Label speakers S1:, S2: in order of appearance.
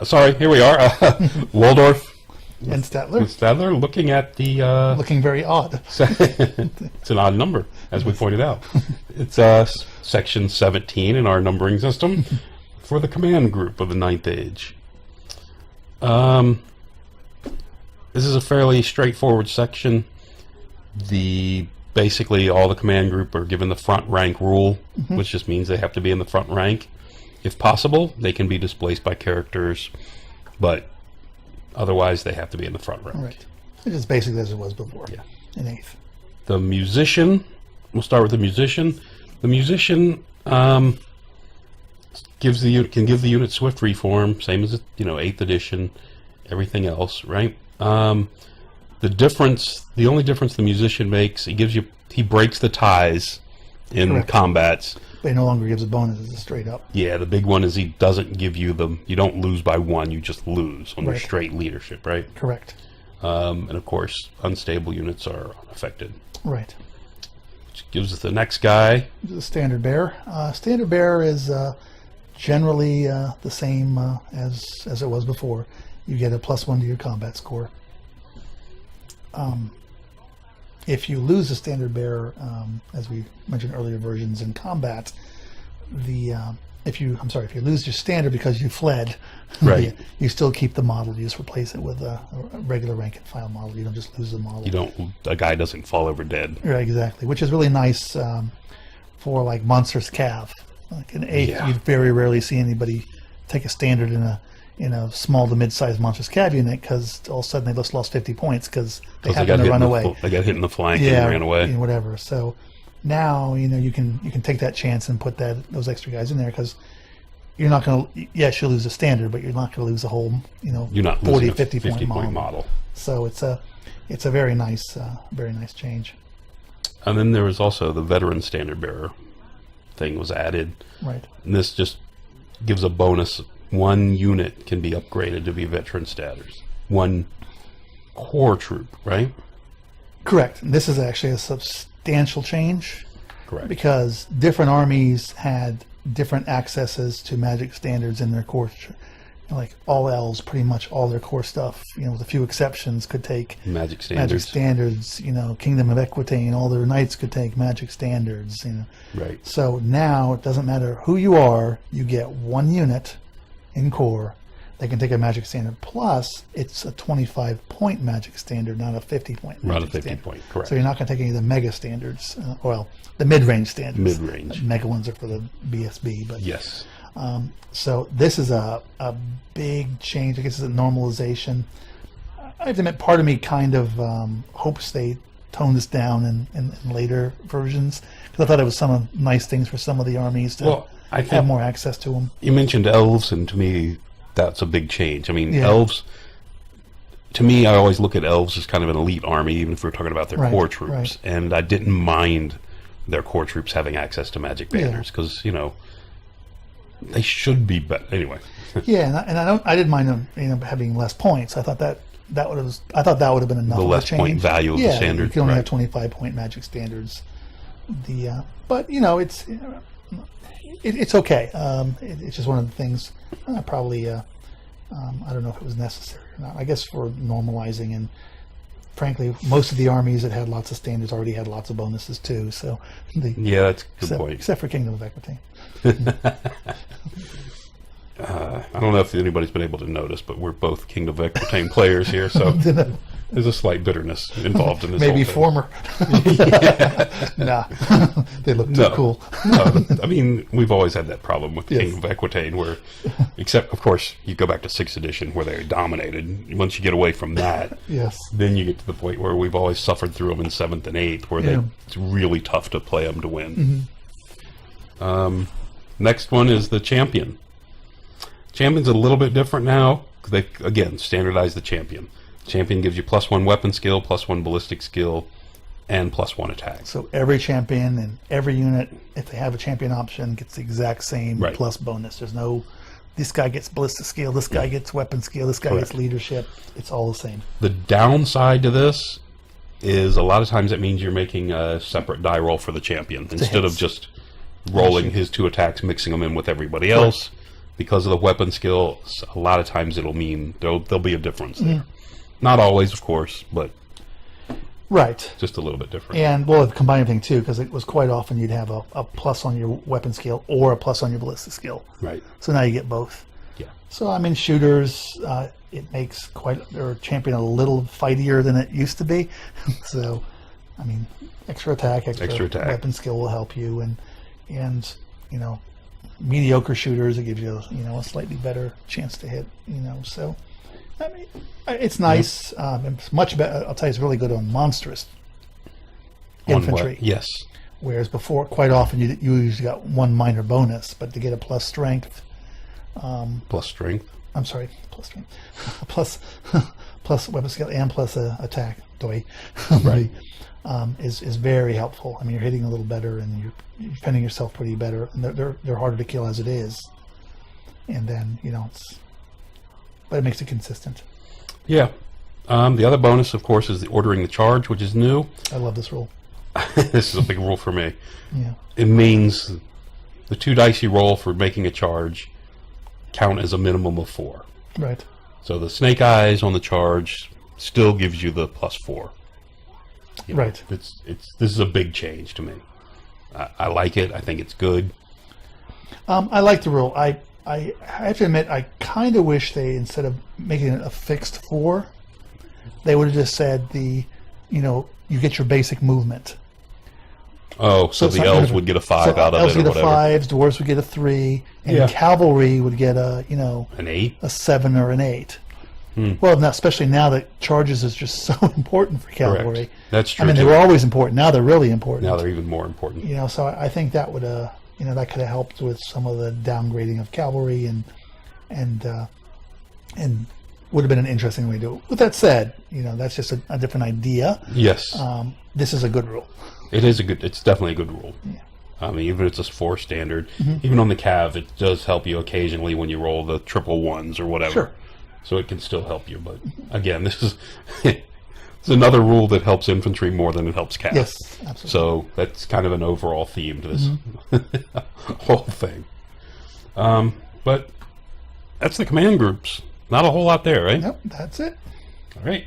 S1: Sorry, here we are. Waldorf
S2: and Statler.
S1: Statler looking at the...
S2: looking very odd.
S1: It's an odd number, as we pointed out. It's section 17 in our numbering system for the command group of the Ninth Age. This is a fairly straightforward section. Basically all the command group are given the front rank rule, which just means they have to be in the front rank. If possible, they can be displaced by characters, but otherwise they have to be in the front rank.
S2: Right. It's just basically as it was before.
S1: Yeah.
S2: In 8th.
S1: The musician, we'll start with the musician. The musician can give the unit swift reform, same as 8th edition, everything else, right? The only difference the musician makes, he breaks the ties in
S2: Correct.
S1: combats.
S2: But he no longer gives a bonus, it's a straight up.
S1: Yeah, the big one is he doesn't give you you don't lose by 1, you just lose on your straight leadership, right?
S2: Correct.
S1: And of course, unstable units are unaffected.
S2: Right.
S1: Which gives us the next guy.
S2: The Standardbearer. Standardbearer is generally the same as it was before. You get a +1 to your combat score. If you lose a Standardbearer, as we mentioned earlier versions in combat, if you lose your standard because you fled,
S1: right,
S2: you still keep the model. You just replace it with a regular rank and file model. You don't just lose the model.
S1: A guy doesn't fall over dead.
S2: Right, exactly. Which is really nice for like Monsters Cav. Like in 8th, you very rarely see anybody take a standard in a small to mid-sized Monsters Cav unit, because all of a sudden they just lost 50 points because they happened to run away.
S1: They got hit in the flank and ran away.
S2: Whatever. So now you can take that chance and put those extra guys in there, because you're not going to. Yes, you'll lose a standard, but you're not going to lose a whole
S1: you're not
S2: 40,
S1: losing
S2: 50
S1: point model.
S2: So it's a very nice change.
S1: And then there was also the veteran Standardbearer thing was added.
S2: Right.
S1: And this just gives a bonus. 1 unit can be upgraded to be veteran status. 1 core troop, right?
S2: Correct. And this is actually a substantial change.
S1: Correct.
S2: Because different armies had different accesses to magic standards in their core. Like all elves, pretty much all their core stuff, with a few exceptions, could take
S1: magic standards.
S2: Kingdom of Equitaine, all their knights could take magic standards.
S1: Right.
S2: So now it doesn't matter who you are, you get 1 unit in core. They can take a magic standard. Plus, it's a 25-point magic standard, not a 50-point magic
S1: Not a 50
S2: standard.
S1: point, correct.
S2: So you're not going to take any of the mega standards. The mid-range standards.
S1: Mid-range.
S2: Mega ones are for the BSB. But
S1: yes.
S2: So this is a big change. I guess it's a normalization. I have to admit, part of me kind of hopes they tone this down in later versions, because I thought it was some nice things for some of the armies to have more access to them.
S1: You mentioned elves, and to me, that's a big change. I mean, elves, to me, I always look at elves as kind of an elite army, even if we're talking about their core troops.
S2: Right.
S1: And I didn't mind their core troops having access to magic banners, because, they should be better. Anyway.
S2: And I didn't mind them having less points. I thought that would have been enough.
S1: The less point value of the standard.
S2: You can only have 25-point magic standards. But it's okay. It's just one of the things. Probably I don't know if it was necessary or not. I guess for normalizing, and frankly, most of the armies that had lots of standards already had lots of bonuses too. So
S1: that's a good point.
S2: Except for Kingdom of Equitaine.
S1: I don't know if anybody's been able to notice, but we're both Kingdom of Equitaine players here, so there's a slight bitterness involved in this.
S2: Maybe
S1: whole
S2: former. Nah, they look too cool.
S1: No, I mean, we've always had that problem with Kingdom of Equitaine, where, except of course, you go back to 6th edition where they're dominated. Once you get away from that, then you get to the point where we've always suffered through them in 7th and 8th, where it's really tough to play them to win. Next one is the champion. Champion's a little bit different now, because they, again, standardized the champion. Champion gives you +1 weapon skill, +1 ballistic skill, and +1 attack.
S2: So every champion and every unit, if they have a champion option, gets the exact same plus bonus. There's no, this guy gets ballistic skill, this guy gets weapon skill, this guy gets leadership. It's all the same.
S1: The downside to this is a lot of times it means you're making a separate die roll for the champion instead of just rolling his 2 attacks, mixing them in with everybody else. because of the weapon skill, a lot of times it'll mean there'll be a difference there. Not always, of course, but
S2: Right.
S1: just a little bit different.
S2: And well, the combined thing too, because it was quite often you'd have a plus on your weapon skill or a plus on your ballistic skill.
S1: Right.
S2: So now you get both.
S1: Yeah.
S2: So I mean, shooters, it makes or champion a little fightier than it used to be. So, I mean, extra attack, extra weapon skill will help you, and you know, mediocre shooters, it gives you a slightly better chance to hit. So I mean, it's nice. It's much better. I'll tell you, it's really good on monstrous infantry.
S1: Yes.
S2: Whereas before, quite often you usually got one minor bonus, but to get a plus strength.
S1: Plus strength.
S2: I'm sorry, plus strength, plus weapon skill and plus attack.
S1: Right.
S2: Is very helpful. I mean, you're hitting a little better and you're defending yourself pretty better. And they're harder to kill as it is. And then but it makes it consistent.
S1: Yeah. The other bonus, of course, is the ordering the charge, which is new.
S2: I love this rule.
S1: This is a big rule for me.
S2: Yeah.
S1: It means the 2 dice you roll for making a charge count as a minimum of 4.
S2: Right.
S1: So the snake eyes on the charge still gives you the +4.
S2: Right.
S1: This is a big change to me. I like it. I think it's good.
S2: I like the rule. I have to admit, I kind of wish they, instead of making it a fixed 4, they would have just said you get your basic movement.
S1: Oh, so the elves would get a 5 out of it,
S2: elves
S1: or
S2: get a
S1: whatever.
S2: 5, dwarves would get a 3, and cavalry would get
S1: An 8?
S2: a 7 or an 8. Well, now, especially now that charges is just so important for cavalry.
S1: Correct. That's true.
S2: I mean, they were always important. Now they're really important.
S1: Now they're even more important.
S2: So I think that would that could have helped with some of the downgrading of cavalry and would have been an interesting way to do it. With that said, that's just a different idea.
S1: Yes.
S2: This is a good rule.
S1: It's definitely a good rule.
S2: Yeah.
S1: I mean, even if it's a 4 standard, even on the Cav, it does help you occasionally when you roll the triple ones or whatever.
S2: Sure.
S1: So it can still help you. But again, this is it's another rule that helps infantry more than it helps Cav.
S2: Yes, absolutely.
S1: So that's kind of an overall theme to this whole thing. But that's the command groups. Not a whole lot there, right?
S2: Yep, that's it.
S1: All right.